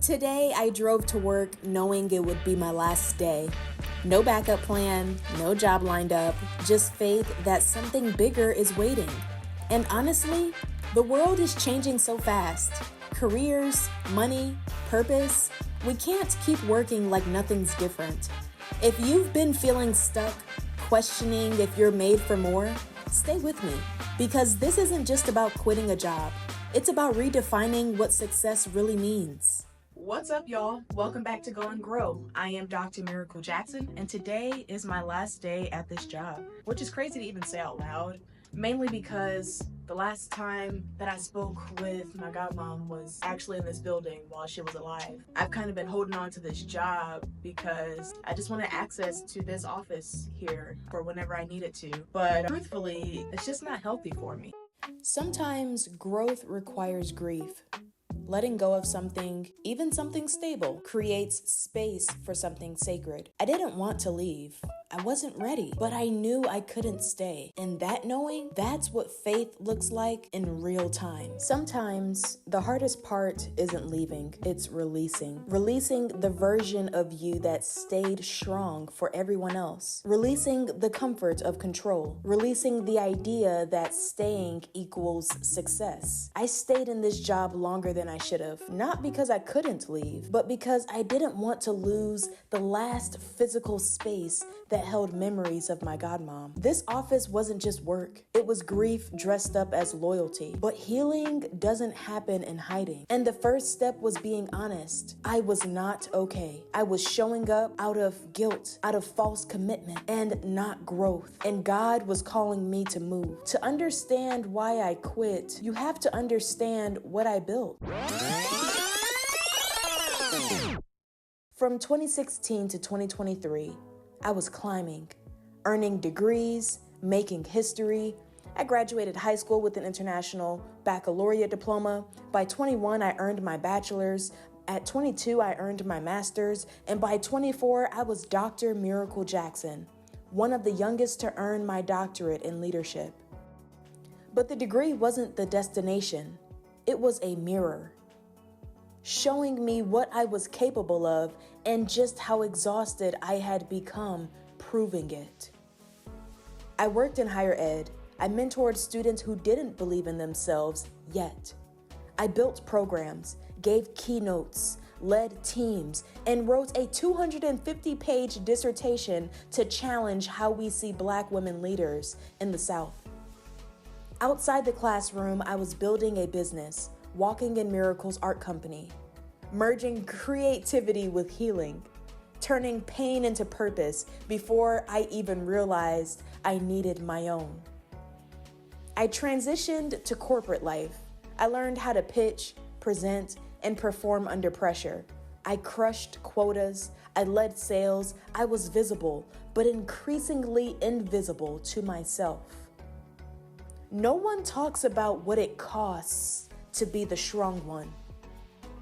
Today, I drove to work knowing it would be my last day. No backup plan, no job lined up, just faith that something bigger is waiting. And honestly, the world is changing so fast. Careers, money, purpose, we can't keep working like nothing's different. If you've been feeling stuck, questioning if you're made for more, stay with me, because this isn't just about quitting a job. It's about redefining what success really means. What's up, y'all? Welcome back to Go and Grow. I am Dr. Mirakal Jackson, and today is my last day at this job, which is crazy to even say out loud, mainly because the last time that I spoke with my godmom was actually in this building while she was alive. I've kind of been holding on to this job because I just wanted access to this office here for whenever I need it to, but truthfully, it's just not healthy for me. Sometimes growth requires grief. Letting go of something, even something stable, creates space for something sacred. I didn't want to leave. I wasn't ready, but I knew I couldn't stay. And that knowing, that's what faith looks like in real time. Sometimes the hardest part isn't leaving, it's releasing. Releasing the version of you that stayed strong for everyone else. Releasing the comfort of control. Releasing the idea that staying equals success. I stayed in this job longer than I should have, not because I couldn't leave, but because I didn't want to lose the last physical space that held memories of my godmom. This office wasn't just work, it was grief dressed up as loyalty. But healing doesn't happen in hiding. And the first step was being honest. I was not okay. I was showing up out of guilt, out of false commitment, and not growth. And God was calling me to move. To understand why I quit, you have to understand what I built. From 2016 to 2023, I was climbing, earning degrees, making history. I graduated high school with an international baccalaureate diploma. By 21, I earned my bachelor's. At 22, I earned my master's. And by 24, I was Dr. Mirakal Jackson, one of the youngest to earn my doctorate in leadership. But the degree wasn't the destination. It was a mirror, showing me what I was capable of and just how exhausted I had become proving it. I worked in higher ed. I mentored students who didn't believe in themselves yet. I built programs, gave keynotes, led teams, and wrote a 250-page dissertation to challenge how we see Black women leaders in the South. Outside the classroom, I was building a business, Walking in Miracles Art Company, merging creativity with healing, turning pain into purpose before I even realized I needed my own. I transitioned to corporate life. I learned how to pitch, present, and perform under pressure. I crushed quotas, I led sales, I was visible, but increasingly invisible to myself. No one talks about what it costs to be the strong one,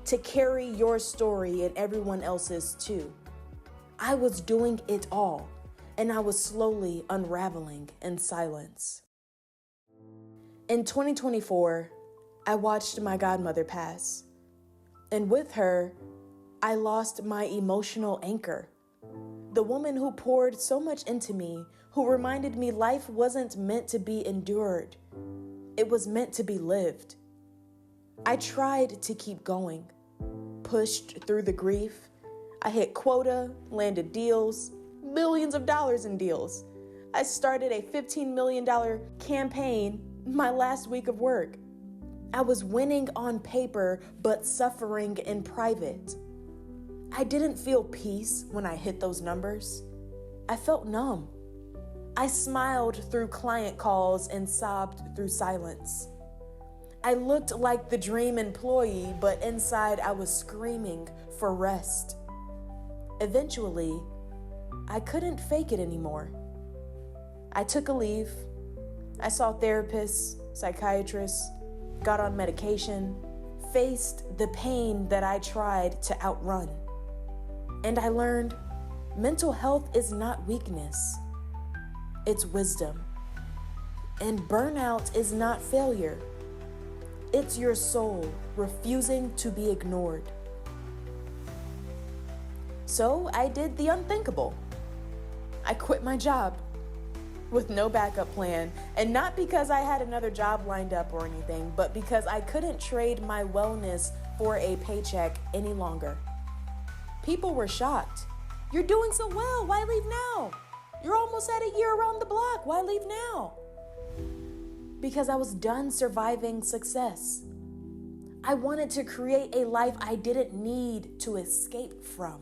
to carry your story and everyone else's too. I was doing it all, and I was slowly unraveling in silence. In 2024, I watched my godmother pass, and with her, I lost my emotional anchor. The woman who poured so much into me, who reminded me life wasn't meant to be endured, it was meant to be lived. I tried to keep going, pushed through the grief. I hit quota, landed deals, millions of dollars in deals. I started a $15 million campaign my last week of work. I was winning on paper, but suffering in private. I didn't feel peace when I hit those numbers. I felt numb. I smiled through client calls and sobbed through silence. I looked like the dream employee, but inside I was screaming for rest. Eventually, I couldn't fake it anymore. I took a leave. I saw therapists, psychiatrists, got on medication, faced the pain that I tried to outrun. And I learned mental health is not weakness, it's wisdom. And burnout is not failure. It's your soul refusing to be ignored. So I did the unthinkable. I quit my job with no backup plan, and not because I had another job lined up or anything, but because I couldn't trade my wellness for a paycheck any longer. People were shocked. You're doing so well, why leave now? You're almost at a year around the block, why leave now? Because I was done surviving success. I wanted to create a life I didn't need to escape from.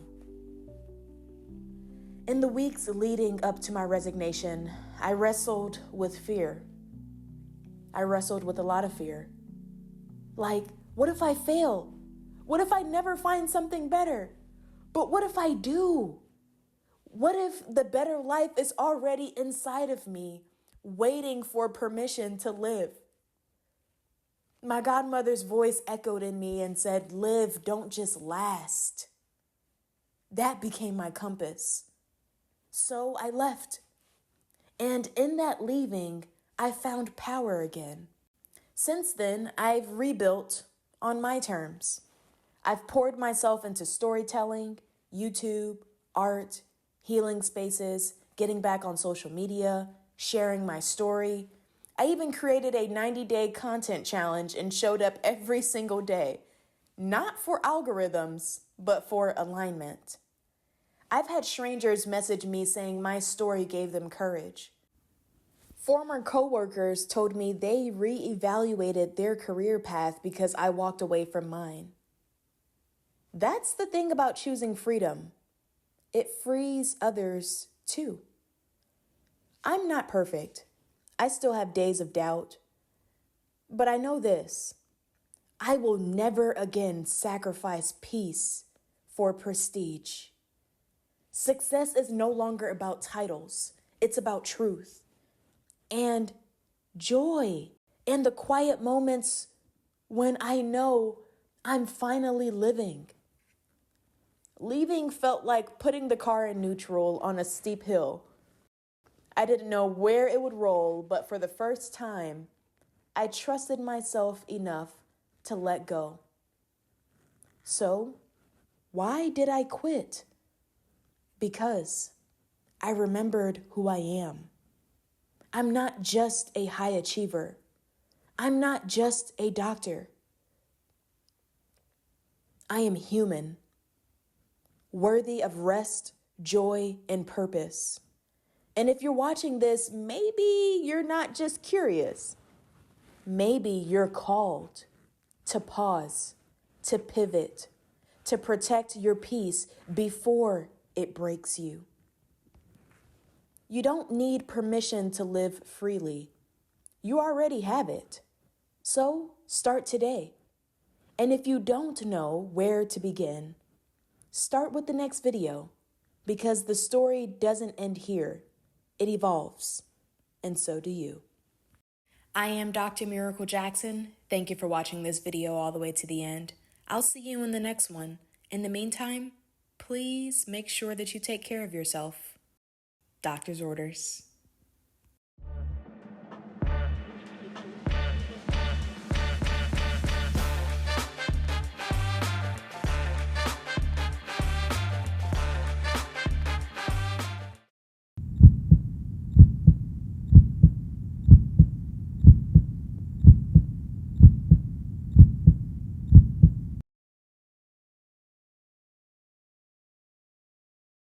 In the weeks leading up to my resignation, I wrestled with fear. I wrestled with a lot of fear. Like, what if I fail? What if I never find something better? But what if I do? What if the better life is already inside of me, waiting for permission to live? My godmother's voice echoed in me and said, live, don't just last. That became my compass. So I left. And in that leaving, I found power again. Since then, I've rebuilt on my terms. I've poured myself into storytelling, YouTube, art, healing spaces, getting back on social media, sharing my story. I even created a 90-day content challenge and showed up every single day, not for algorithms, but for alignment. I've had strangers message me saying my story gave them courage. Former coworkers told me they reevaluated their career path because I walked away from mine. That's the thing about choosing freedom. It frees others too. I'm not perfect. I still have days of doubt. But I know this. I will never again sacrifice peace for prestige. Success is no longer about titles. It's about truth and joy and the quiet moments when I know I'm finally living. Leaving felt like putting the car in neutral on a steep hill. I didn't know where it would roll, but for the first time, I trusted myself enough to let go. So, why did I quit? Because I remembered who I am. I'm not just a high achiever. I'm not just a doctor. I am human, worthy of rest, joy, and purpose. And if you're watching this, maybe you're not just curious. Maybe you're called to pause, to pivot, to protect your peace before it breaks you. You don't need permission to live freely. You already have it. So start today. And if you don't know where to begin, start with the next video, because the story doesn't end here. It evolves, and so do you. I am Dr. Mirakal Jackson. Thank you for watching this video all the way to the end. I'll see you in the next one. In the meantime, please make sure that you take care of yourself. Doctor's orders.